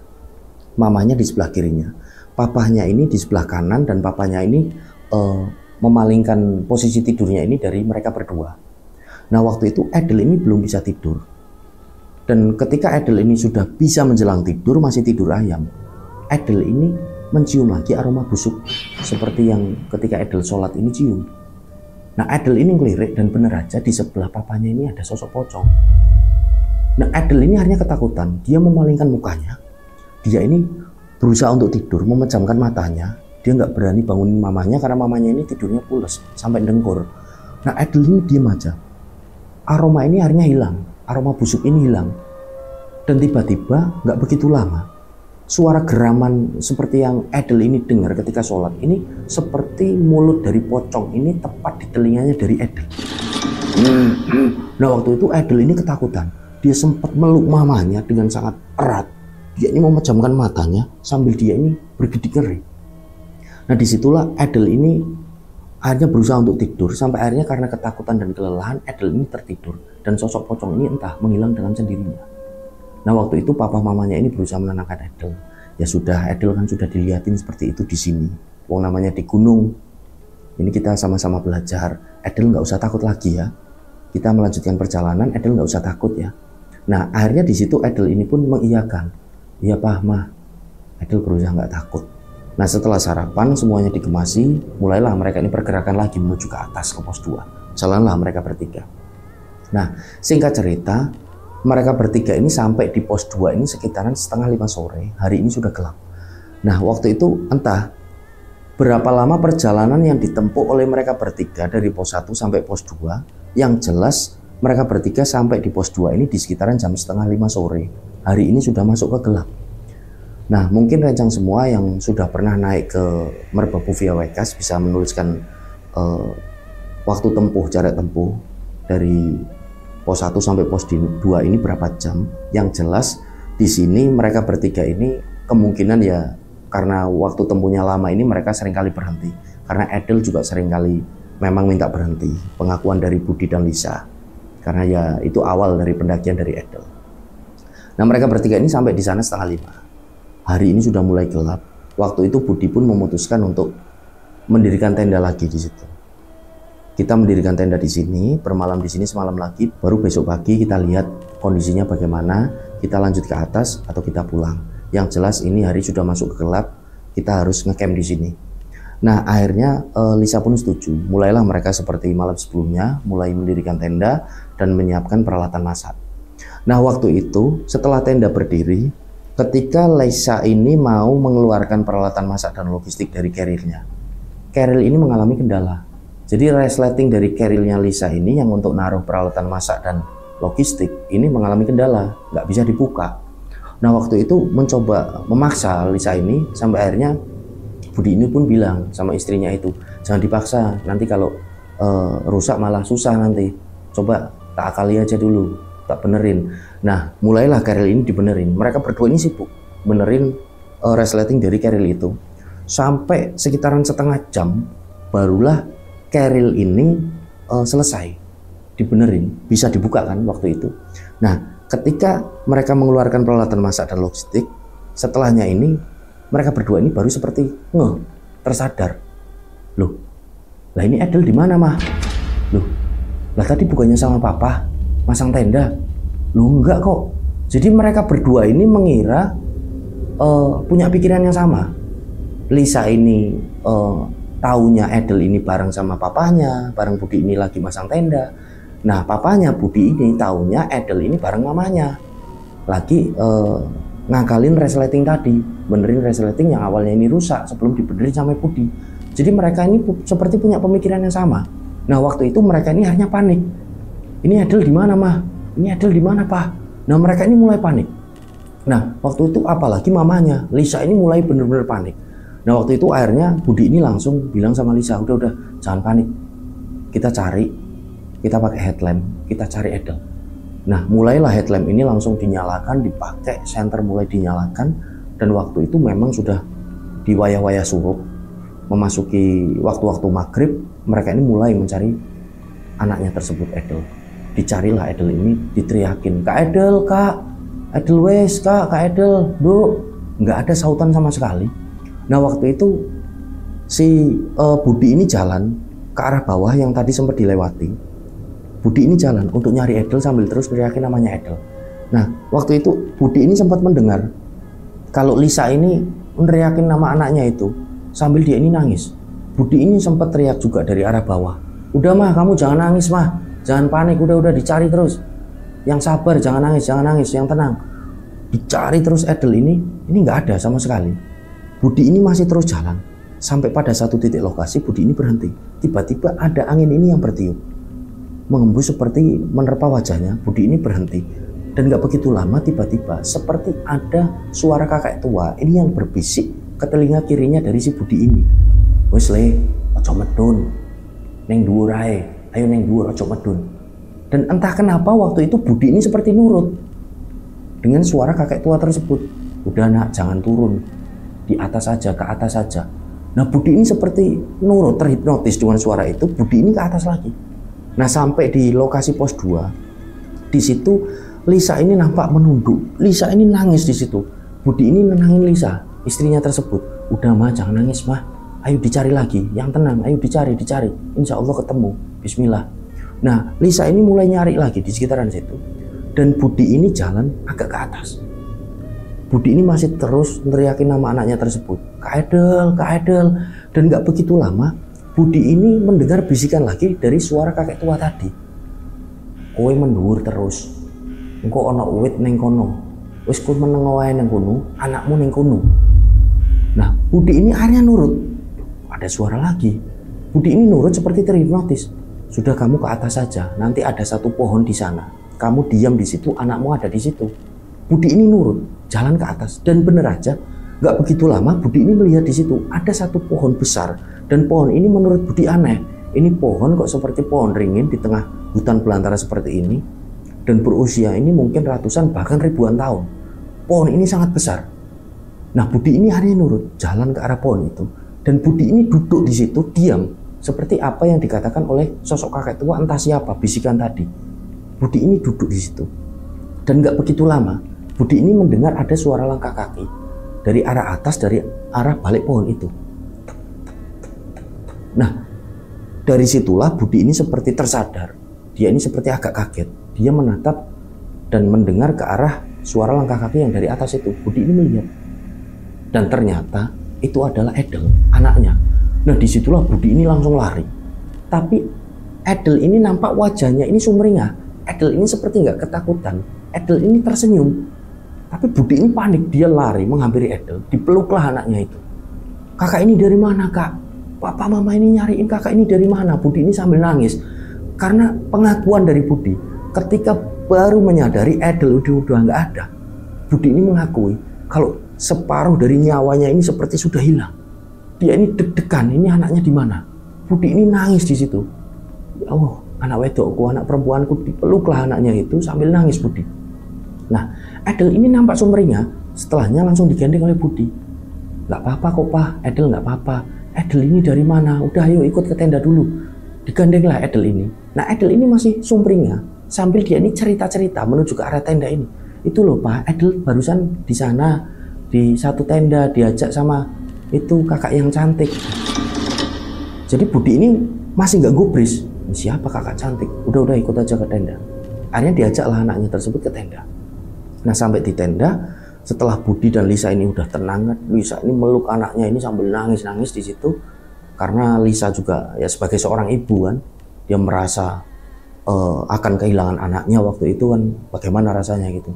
Mamanya di sebelah kirinya. Papahnya ini di sebelah kanan dan papanya ini memalingkan posisi tidurnya ini dari mereka berdua. Nah, waktu itu Edel ini belum bisa tidur. Dan ketika Edel ini sudah bisa menjelang tidur, masih tidur ayam, Edel ini mencium lagi aroma busuk seperti yang ketika Edel sholat ini cium. Nah, Edel ini ngelirik dan bener aja di sebelah papanya ini ada sosok pocong. Nah, Edel ini akhirnya ketakutan. Dia memalingkan mukanya. Dia ini berusaha untuk tidur, memejamkan matanya. Dia nggak berani bangunin mamanya karena mamanya ini tidurnya pules sampai dengkur. Nah, Edel ini diam aja. Aroma ini akhirnya hilang. Aroma busuk ini hilang. Dan tiba-tiba nggak begitu lama, suara geraman seperti yang Edel ini dengar ketika sholat ini seperti mulut dari pocong ini tepat di telinganya dari Edel. Nah, waktu itu Edel ini ketakutan. Dia sempat meluk mamanya dengan sangat erat. Dia ini memejamkan matanya sambil dia ini bergidik ngeri. Nah, disitulah Edel ini Akhirnya berusaha untuk tidur, sampai akhirnya karena ketakutan dan kelelahan, Edel ini tertidur. Dan sosok pocong ini entah menghilang dengan sendirinya. Nah waktu itu papa mamanya ini berusaha menenangkan Edel. Ya sudah, Edel kan sudah dilihatin seperti itu di sini. Wong namanya di gunung. Ini kita sama-sama belajar. Edel nggak usah takut lagi ya. Kita melanjutkan perjalanan, Edel nggak usah takut ya. Nah akhirnya di situ Edel ini pun mengiyakan. Iya Pak, Mah. Edel berusaha nggak takut. Nah setelah sarapan semuanya digemasi, mulailah mereka ini pergerakan lagi menuju ke atas ke pos 2. Jalanlah mereka bertiga. Nah singkat cerita, mereka bertiga ini sampai di pos 2 ini sekitaran 4:30 sore. Hari ini sudah gelap. Nah waktu itu entah berapa lama perjalanan yang ditempuh oleh mereka bertiga dari pos 1 sampai pos 2. Yang jelas mereka bertiga sampai di pos 2 ini di sekitaran jam 4:30 sore. Hari ini sudah masuk ke gelap. Nah mungkin rencang semua yang sudah pernah naik ke Merbabu via Wekas bisa menuliskan waktu tempuh, jarak tempuh dari pos 1 sampai pos 2 ini berapa jam. Yang jelas di sini mereka bertiga ini kemungkinan ya karena waktu tempuhnya lama ini mereka seringkali berhenti. Karena Edel juga seringkali memang minta berhenti. Pengakuan dari Budi dan Lisa. Karena ya itu awal dari pendakian dari Edel. Nah mereka bertiga ini sampai di sana 4:30. Hari ini sudah mulai gelap. Waktu itu Budi pun memutuskan untuk mendirikan tenda lagi di situ. Kita mendirikan tenda di sini, bermalam di sini semalam lagi, baru besok pagi kita lihat kondisinya bagaimana, kita lanjut ke atas atau kita pulang. Yang jelas ini hari sudah masuk ke gelap, kita harus ngecamp di sini. Nah akhirnya Lisa pun setuju. Mulailah mereka seperti malam sebelumnya, mulai mendirikan tenda dan menyiapkan peralatan masak. Nah waktu itu setelah tenda berdiri, ketika Lisa ini mau mengeluarkan peralatan masak dan logistik dari carrier-nya, carrier ini mengalami kendala. Jadi resleting dari carrier-nya Lisa ini yang untuk naruh peralatan masak dan logistik ini mengalami kendala, nggak bisa dibuka. Nah waktu itu mencoba memaksa Lisa ini sampai akhirnya Budi ini pun bilang sama istrinya itu, jangan dipaksa, nanti kalau rusak malah susah nanti. Coba tak akali aja dulu, tak benerin. Nah mulailah carrier ini dibenerin. Mereka berdua ini sibuk benerin resleting dari carrier itu. Sampai sekitaran setengah jam barulah carrier ini selesai dibenerin, bisa dibuka kan waktu itu. Nah ketika mereka mengeluarkan peralatan masak dan logistik, setelahnya ini mereka berdua ini baru seperti tersadar. Loh, lah ini Edel di mana mah? Loh, lah tadi bukannya sama papa masang tenda? Loh enggak kok. Jadi mereka berdua ini mengira punya pikiran yang sama. Lisa ini taunya Edel ini bareng sama papanya, bareng Budi ini lagi masang tenda. Nah papanya Budi ini taunya Edel ini bareng mamanya lagi ngakalin resleting tadi, benerin resleting yang awalnya ini rusak sebelum dibenerin sama Budi. Jadi mereka ini seperti punya pemikiran yang sama. Nah waktu itu mereka ini hanya panik. Ini Edel di mana mah? Ini Edel di mana pak? Nah mereka ini mulai panik. Nah waktu itu apalagi mamanya Lisa ini mulai bener-bener panik. Nah waktu itu akhirnya Budi ini langsung bilang sama Lisa, udah jangan panik, kita cari, kita pakai headlamp, kita cari Edel. Nah mulailah headlamp ini langsung dinyalakan, dipakai, senter mulai dinyalakan. Dan waktu itu memang sudah di wayah-wayah surup, memasuki waktu-waktu maghrib, mereka ini mulai mencari anaknya tersebut Edel. Dicarilah Edel ini, diteriakin, Kak Edel, Kak Edel wes, Kak Edel, Bu. Nggak ada sautan sama sekali. Nah waktu itu si Budi ini jalan ke arah bawah yang tadi sempat dilewati. Budi ini jalan untuk nyari Edel sambil terus teriakin namanya Edel. Nah waktu itu Budi ini sempat mendengar kalau Lisa ini meneriakin nama anaknya itu sambil dia ini nangis. Budi ini sempat teriak juga dari arah bawah, udah mah kamu jangan nangis mah, jangan panik, udah dicari terus, yang sabar, jangan nangis, yang tenang. Dicari terus Edel ini nggak ada sama sekali. Budi ini masih terus jalan sampai pada satu titik lokasi Budi ini berhenti. Tiba-tiba ada angin ini yang bertiup, mengembus seperti menerpa wajahnya. Budi ini berhenti dan nggak begitu lama tiba-tiba seperti ada suara kakek tua ini yang berbisik ke telinga kirinya dari si Budi ini. Wes le, ojo medun, neng dhuwur ae, ayo neng dhuwur ojo medun. Dan entah kenapa waktu itu Budi ini seperti nurut dengan suara kakek tua tersebut. Udah nak, jangan turun, di atas saja, ke atas saja. Nah Budi ini seperti nurut, terhipnotis dengan suara itu. Budi ini ke atas lagi. Nah sampai di lokasi pos 2, di situ Lisa ini nampak menunduk. Lisa ini nangis di situ. Budi ini nenangin Lisa, istrinya tersebut. Udah mah, jangan nangis mah. Ayo dicari lagi, yang tenang. Ayo dicari. Insya Allah ketemu. Bismillah. Nah Lisa ini mulai nyari lagi di sekitaran situ. Dan Budi ini jalan agak ke atas. Budi ini masih terus teriakin nama anaknya tersebut, Kak Edel. Dan gak begitu lama, Budi ini mendengar bisikan lagi dari suara kakek tua tadi. Kowe mendur terus, engko ana uwit ning kono. Wis kowe meneng wae ning kono, anakmu ning kono. Nah, Budi ini akhirnya nurut. Ada suara lagi. Budi ini nurut seperti terhipnotis. Sudah, kamu ke atas saja, nanti ada satu pohon di sana. Kamu diam di situ, anakmu ada di situ. Budi ini nurut, jalan ke atas, dan bener aja, gak begitu lama Budi ini melihat di situ ada satu pohon besar, dan pohon ini menurut Budi aneh. Ini pohon kok seperti pohon ringin di tengah hutan belantara seperti ini, dan berusia ini mungkin ratusan bahkan ribuan tahun. Pohon ini sangat besar. Nah Budi ini akhirnya nurut, jalan ke arah pohon itu, dan Budi ini duduk di situ diam, seperti apa yang dikatakan oleh sosok kakek tua entah siapa bisikan tadi. Budi ini duduk di situ, dan gak begitu lama Budi ini mendengar ada suara langkah kaki dari arah atas, dari arah balik pohon itu. Nah, dari situlah Budi ini seperti tersadar. Dia ini seperti agak kaget. Dia menatap dan mendengar ke arah suara langkah kaki yang dari atas itu. Budi ini melihat. Dan ternyata itu adalah Edel, anaknya. Nah, disitulah Budi ini langsung lari. Tapi Edel ini nampak wajahnya ini sumringah. Edel ini seperti nggak ketakutan. Edel ini tersenyum. Tapi Budi ini panik, dia lari menghampiri Edel, dipeluklah anaknya itu. Kakak ini dari mana kak? Papa mama ini nyariin kakak ini dari mana? Budi ini sambil nangis. Karena pengakuan dari Budi, ketika baru menyadari Edel udah nggak ada, Budi ini mengakui kalau separuh dari nyawanya ini seperti sudah hilang. Dia ini deg-degan, ini anaknya di mana? Budi ini nangis di situ. Ya Allah, anak wedokku, anak perempuanku, dipeluklah anaknya itu sambil nangis Budi. Nah, Edel ini nampak sumringah, setelahnya langsung digendeng oleh Budi. Gak apa-apa kok Pak, Edel gak apa-apa. Edel ini dari mana? Udah ayo ikut ke tenda dulu. Digandenglah Edel ini. Nah Edel ini masih sumringah, sambil dia ini cerita-cerita menuju ke arah tenda ini. Itu loh Pak, Edel barusan di sana, di satu tenda, diajak sama itu kakak yang cantik. Jadi Budi ini masih gak gubris. Siapa kakak cantik? Udah ikut aja ke tenda. Akhirnya diajaklah anaknya tersebut ke tenda. Nah sampai di tenda, setelah Budi dan Lisa ini udah tenang, Lisa ini meluk anaknya ini sambil nangis di situ, karena Lisa juga ya sebagai seorang ibu kan, dia merasa akan kehilangan anaknya waktu itu kan, bagaimana rasanya gitu.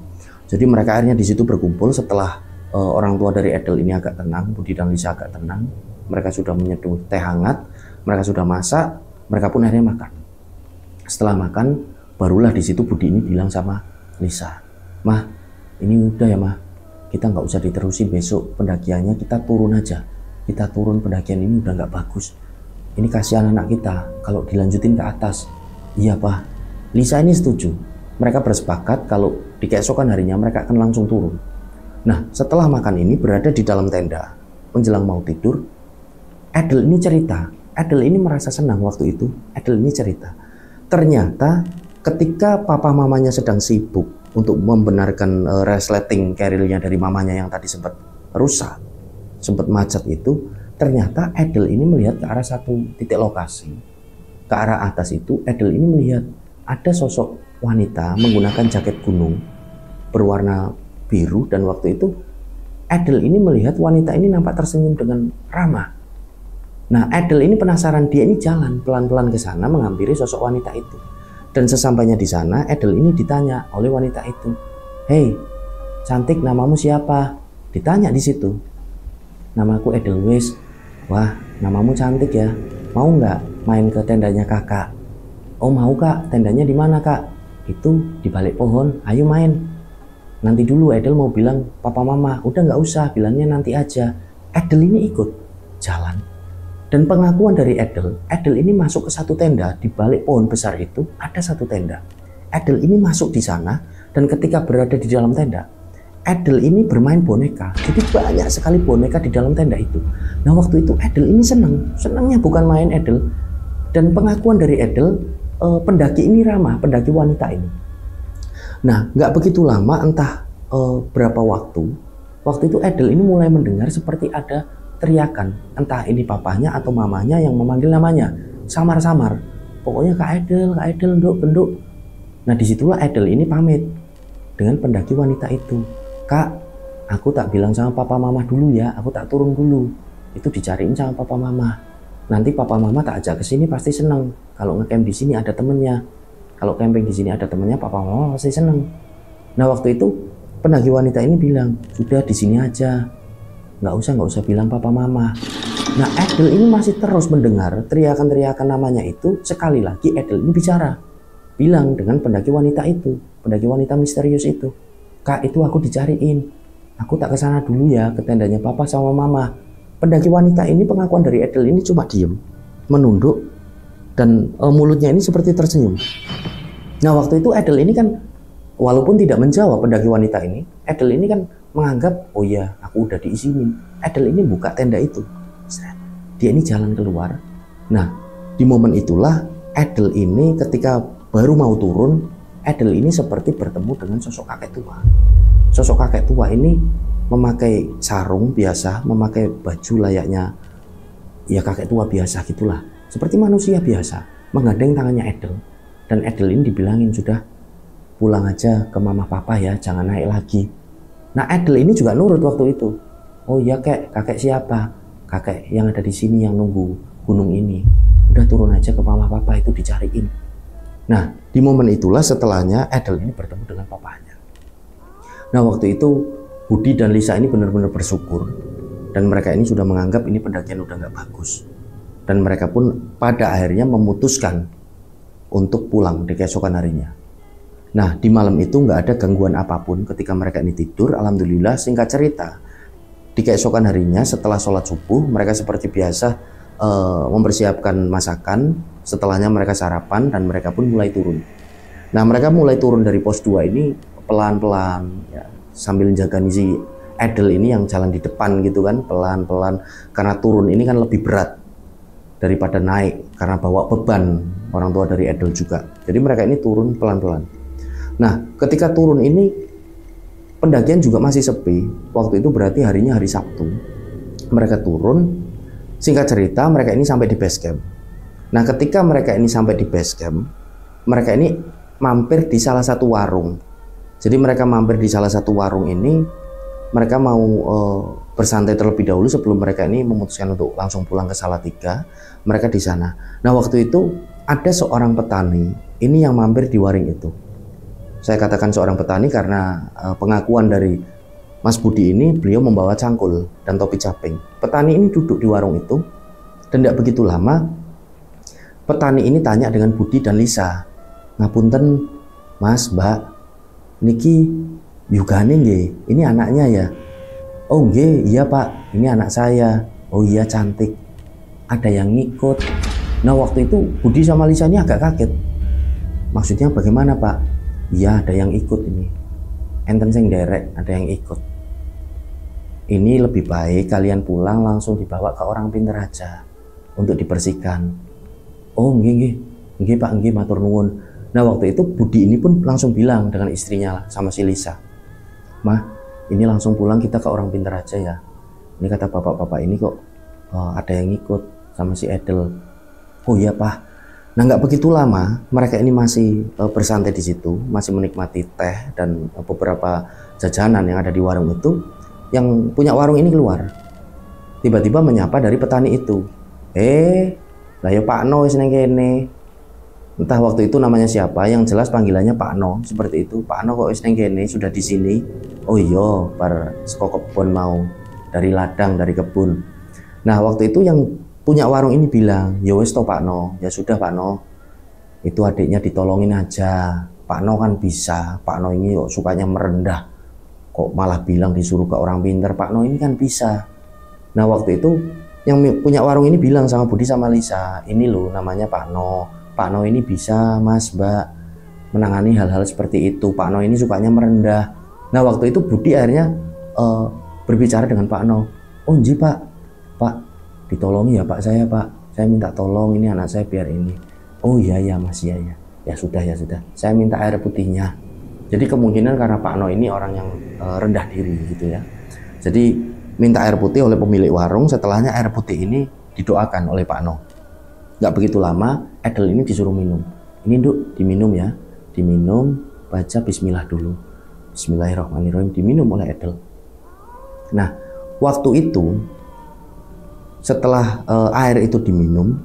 Jadi mereka akhirnya di situ berkumpul setelah orang tua dari Edel ini agak tenang, Budi dan Lisa agak tenang, mereka sudah menyeduh teh hangat, mereka sudah masak, mereka pun akhirnya makan. Setelah makan, barulah di situ Budi ini bilang sama Lisa, Mah, ini udah ya Mah, kita nggak usah diterusin besok pendakiannya, kita turun aja. Kita turun, pendakian ini udah nggak bagus. Ini kasihan anak kita kalau dilanjutin ke atas. Iya Pak. Lisa ini setuju. Mereka bersepakat kalau di keesokan harinya mereka akan langsung turun. Nah, setelah makan ini berada di dalam tenda, menjelang mau tidur, Edel ini cerita. Edel ini merasa senang waktu itu. Edel ini cerita. Ternyata ketika papa mamanya sedang sibuk untuk membenarkan resleting carrier-nya dari mamanya yang tadi sempat rusak, sempat macet itu, ternyata Edel ini melihat ke arah satu titik lokasi. Ke arah atas itu, Edel ini melihat ada sosok wanita menggunakan jaket gunung berwarna biru, dan waktu itu Edel ini melihat wanita ini nampak tersenyum dengan ramah. Nah, Edel ini penasaran, dia ini jalan pelan-pelan ke sana menghampiri sosok wanita itu. Dan sesampainya di sana, Edel ini ditanya oleh wanita itu, "Hei, cantik, namamu siapa?" Ditanya di situ. "Namaku Edelweiss." "Wah, namamu cantik ya. Mau nggak main ke tendanya kakak?" "Oh mau kak, tendanya di mana kak?" "Itu di balik pohon, ayo main." Nanti dulu, Edel mau bilang papa mama. "Udah nggak usah, bilangnya nanti aja." Edel ini ikut jalan. Dan pengakuan dari Edel ini masuk ke satu tenda. Di balik pohon besar itu ada satu tenda. Edel ini masuk di sana, dan ketika berada di dalam tenda, Edel ini bermain boneka. Jadi banyak sekali boneka di dalam tenda itu. Nah waktu itu Edel ini senangnya bukan main Edel. Dan pengakuan dari Edel, pendaki ini ramah, pendaki wanita ini. Nah nggak begitu lama, entah berapa waktu itu Edel ini mulai mendengar seperti ada teriakan. Entah ini papahnya atau mamanya yang memanggil namanya. Samar-samar. Pokoknya Kak Edel, nduk. Nah disitulah Edel ini pamit dengan pendaki wanita itu. Kak, aku tak bilang sama papa mama dulu ya, aku tak turun dulu. Itu dicariin sama papa mama. Nanti papa mama tak ajak ke sini pasti seneng. Kalau ngecamp di sini ada temennya. Kalau camping di sini ada temennya, papa mama pasti seneng. Nah waktu itu pendaki wanita ini bilang, sudah di sini aja. Nggak usah bilang papa mama. Nah Edel ini masih terus mendengar teriakan-teriakan namanya itu. Sekali lagi Edel ini bicara. Bilang dengan pendaki wanita itu, pendaki wanita misterius itu. Kak, itu aku dicariin. Aku tak kesana dulu ya, ke tendanya papa sama mama. Pendaki wanita ini, pengakuan dari Edel ini cuma diem, menunduk, dan mulutnya ini seperti tersenyum. Nah waktu itu Edel ini kan, walaupun tidak menjawab pendaki wanita ini, Edel ini kan menganggap, oh ya aku udah diizinin. Edel ini buka tenda itu. Dia ini jalan keluar. Nah di momen itulah Edel ini ketika baru mau turun, Edel ini seperti bertemu dengan sosok kakek tua. Sosok kakek tua ini memakai sarung biasa, memakai baju layaknya ya kakek tua biasa gitulah. Seperti manusia biasa, menggandeng tangannya Edel. Dan Edel ini dibilangin, sudah pulang aja ke mama papa ya, jangan naik lagi. Nah Edel ini juga nurut waktu itu. Oh iya kakek siapa? Kakek yang ada di sini yang nunggu gunung ini. Udah turun aja ke mama papa, itu dicariin. Nah, di momen itulah setelahnya Edel ini bertemu dengan papanya. Nah, waktu itu Budi dan Lisa ini benar-benar bersyukur. Dan mereka ini sudah menganggap ini pendakian udah nggak bagus. Dan mereka pun pada akhirnya memutuskan untuk pulang di keesokan harinya. Nah, di malam itu nggak ada gangguan apapun ketika mereka ini tidur. Alhamdulillah, singkat cerita, di keesokan harinya setelah sholat subuh, mereka seperti biasa mempersiapkan masakan. Setelahnya mereka sarapan dan mereka pun mulai turun. Nah mereka mulai turun dari pos 2 ini pelan-pelan ya, sambil jaga si Edel ini yang jalan di depan gitu kan, pelan-pelan, karena turun ini kan lebih berat daripada naik karena bawa beban orang tua dari Edel juga. Jadi mereka ini turun pelan-pelan. Nah ketika turun ini pendakian juga masih sepi. Waktu itu berarti harinya hari Sabtu. Mereka turun, singkat cerita mereka ini sampai di base camp. Nah ketika mereka ini sampai di base camp, mereka ini mampir di salah satu warung. Jadi mereka mampir di salah satu warung ini, mereka mau bersantai terlebih dahulu sebelum mereka ini memutuskan untuk langsung pulang ke Salatiga. Mereka di sana. Nah waktu itu ada seorang petani ini yang mampir di warung itu. Saya katakan seorang petani karena pengakuan dari Mas Budi ini, beliau membawa cangkul dan topi caping. Petani ini duduk di warung itu, dan tidak begitu lama petani ini tanya dengan Budi dan Lisa, ngapunten Mas, Mbak, niki Yugane nggih, ini anaknya ya? Oh nggih, iya Pak, ini anak saya. Oh iya, cantik. Ada yang ngikut. Nah waktu itu Budi sama Lisa ini agak kaget. Maksudnya bagaimana Pak? Iya, ada yang ikut ini. Enten sing derek, ada yang ikut. Ini lebih baik kalian pulang langsung dibawa ke orang pinter aja untuk dibersihkan. Oh nggih Pak, nggih matur nuwun. Nah waktu itu Budi ini pun langsung bilang dengan istrinya sama si Lisa, Mah, ini langsung pulang kita ke orang pinter aja ya. Ini kata bapak-bapak ini kok ada yang ikut sama si Edel. Oh iya Pak. Nah nggak begitu lama mereka ini masih bersantai di situ, masih menikmati teh dan beberapa jajanan yang ada di warung itu. Yang punya warung ini keluar, tiba-tiba menyapa dari petani itu. Lah ya Pak No wis neng kene. Entah waktu itu namanya siapa, yang jelas panggilannya Pak No, seperti itu. Pak No kok wis neng kene, sudah di sini. Oh iya, par saka kebun mau, dari ladang, dari kebun. Nah waktu itu yang punya warung ini bilang, ya wis toh Pak No, ya sudah Pak No, itu adiknya ditolongin aja. Pak No kan bisa, Pak No ini kok sukanya merendah, kok malah bilang disuruh ke orang pinter. Pak No ini kan bisa. Nah waktu itu yang punya warung ini bilang sama Budi sama Lisa, ini loh namanya Pak No. Pak No ini bisa Mas, Mbak, menangani hal-hal seperti itu. Pak No ini sukanya merendah. Nah waktu itu Budi akhirnya berbicara dengan Pak No. Oh nji Pak, ditolongi ya Pak, saya minta tolong, ini anak saya biar ini. Oh iya ya Mas, ya sudah, saya minta air putihnya. Jadi kemungkinan karena Pak No ini orang yang rendah diri gitu ya. Jadi minta air putih oleh pemilik warung, setelahnya air putih ini didoakan oleh Pak No. Nggak begitu lama, Edel ini disuruh minum. Ini Duk, diminum ya, diminum, baca bismillah dulu. Bismillahirrahmanirrahim, diminum oleh Edel. Nah waktu itu setelah air itu diminum,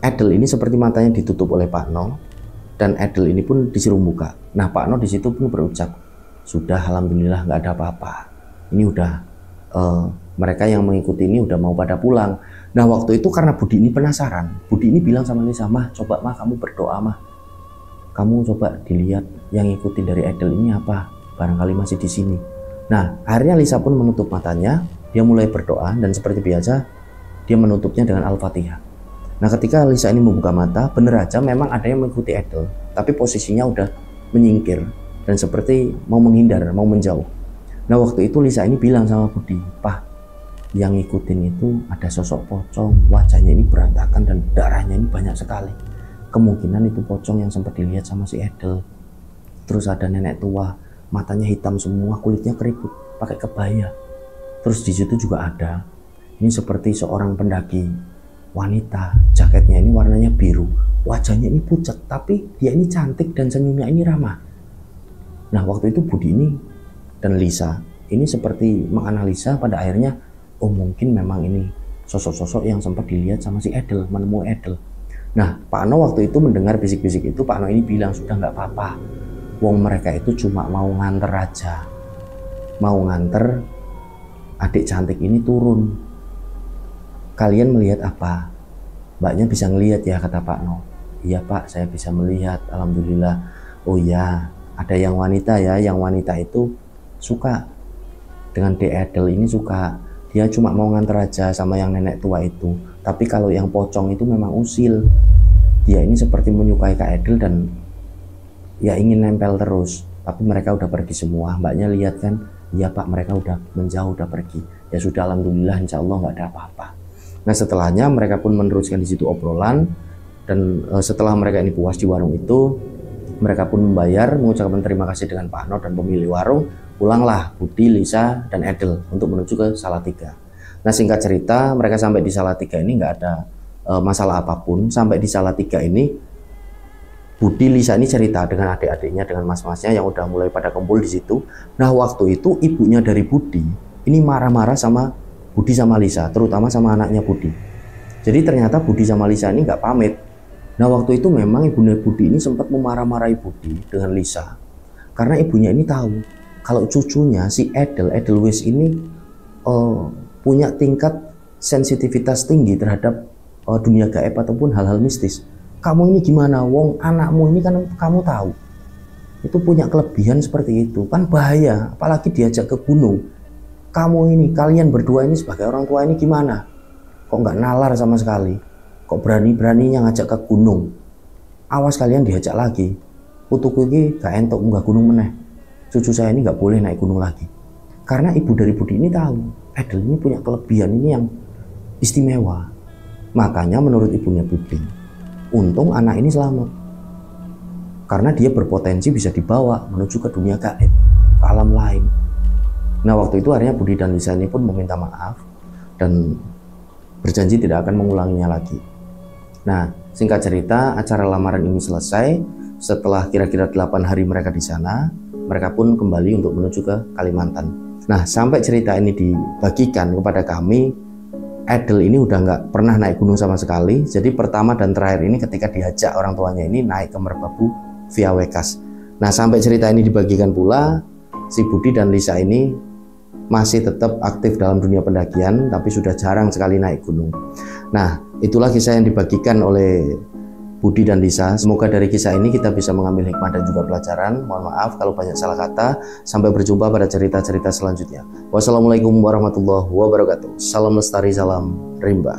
Edel ini seperti matanya ditutup oleh Pak No, dan Edel ini pun disuruh buka. Nah Pak No di situ pun berucap, sudah alhamdulillah nggak ada apa-apa. Ini udah mereka yang mengikuti ini udah mau pada pulang. Nah waktu itu karena Budi ini penasaran, Budi ini bilang sama Lisa, mah coba mah kamu berdoa mah, kamu coba dilihat yang ngikutin dari Edel ini apa, barangkali masih di sini. Nah akhirnya Lisa pun menutup matanya, dia mulai berdoa dan seperti biasa dia menutupnya dengan Al-Fatihah. Nah ketika Lisa ini membuka mata, bener aja memang ada yang mengikuti Edel, tapi posisinya udah menyingkir dan seperti mau menghindar, mau menjauh. Nah waktu itu Lisa ini bilang sama Budi, Pak, yang ngikutin itu ada sosok pocong, wajahnya ini berantakan dan darahnya ini banyak sekali. Kemungkinan itu pocong yang sempat dilihat sama si Edel. Terus ada nenek tua, matanya hitam semua, kulitnya keriput, pakai kebaya. Terus di situ juga ada, ini seperti seorang pendaki wanita, jaketnya ini warnanya biru, wajahnya ini pucat, tapi dia ini cantik dan senyumnya ini ramah. Nah waktu itu Budi ini dan Lisa ini seperti menganalisa, pada akhirnya oh mungkin memang ini sosok-sosok yang sempat dilihat sama si Edel, menemui Edel. Nah Pak No waktu itu mendengar bisik-bisik itu, Pak No ini bilang sudah nggak apa-apa, wong mereka itu cuma mau nganter aja, mau nganter adik cantik ini turun. Kalian melihat apa? Mbaknya bisa ngelihat ya, kata Pak No. Iya Pak, saya bisa melihat, alhamdulillah. Oh ya, ada yang wanita ya, yang wanita itu suka dengan Dek Edel ini, suka. Dia cuma mau nganter aja sama yang nenek tua itu. Tapi kalau yang pocong itu memang usil. Dia ini seperti menyukai Kak Edel dan ya ingin nempel terus. Tapi mereka udah pergi semua. Mbaknya lihat kan, iya Pak, mereka udah menjauh, udah pergi. Ya sudah, alhamdulillah, insya Allah nggak ada apa-apa. Nah setelahnya mereka pun meneruskan di situ obrolan, dan setelah mereka ini puas di warung itu, mereka pun membayar, mengucapkan terima kasih dengan Pak No dan pemilik warung. Pulanglah Budi, Lisa, dan Edel untuk menuju ke Salatiga. Nah singkat cerita, mereka sampai di Salatiga ini nggak ada masalah apapun. Sampai di Salatiga ini, Budi, Lisa ini cerita dengan adik-adiknya, dengan mas-masnya yang udah mulai pada kumpul di situ. Nah waktu itu ibunya dari Budi ini marah-marah sama Budi sama Lisa, terutama sama anaknya Budi. Jadi ternyata Budi sama Lisa ini nggak pamit. Nah waktu itu memang ibunya Budi ini sempat memarah-marahi Budi dengan Lisa, karena ibunya ini tahu kalau cucunya si Edelweiss ini punya tingkat sensitivitas tinggi terhadap dunia gaib ataupun hal-hal mistis. Kamu ini gimana? Wong anakmu ini kan kamu tahu itu punya kelebihan seperti itu, kan bahaya, apalagi diajak ke gunung. Kamu ini, kalian berdua ini sebagai orang tua ini gimana? Kok nggak nalar sama sekali? Kok berani-beraninya ngajak ke gunung? Awas kalian diajak lagi. Putuku ini gak entuk munggah gunung meneh. Cucu saya ini nggak boleh naik gunung lagi. Karena ibu dari Budi ini tahu Edel ini punya kelebihan ini yang istimewa. Makanya menurut ibunya Budi, untung anak ini selamat, karena dia berpotensi bisa dibawa menuju ke dunia gaib, ke alam lain. Nah waktu itu akhirnya Budi dan Lisa ini pun meminta maaf dan berjanji tidak akan mengulanginya lagi. Nah singkat cerita, acara lamaran ini selesai. Setelah kira-kira 8 hari mereka di sana, mereka pun kembali untuk menuju ke Kalimantan. Nah sampai cerita ini dibagikan kepada kami, Edel ini udah nggak pernah naik gunung sama sekali. Jadi pertama dan terakhir ini ketika diajak orang tuanya ini naik ke Merbabu via Wekas. Nah sampai cerita ini dibagikan pula, si Budi dan Lisa ini masih tetap aktif dalam dunia pendakian, tapi sudah jarang sekali naik gunung. Nah itulah kisah yang dibagikan oleh Budi dan Lisa. Semoga dari kisah ini kita bisa mengambil hikmah dan juga pelajaran. Mohon maaf kalau banyak salah kata. Sampai berjumpa pada cerita-cerita selanjutnya. Wassalamualaikum warahmatullahi wabarakatuh. Salam lestari, salam rimba.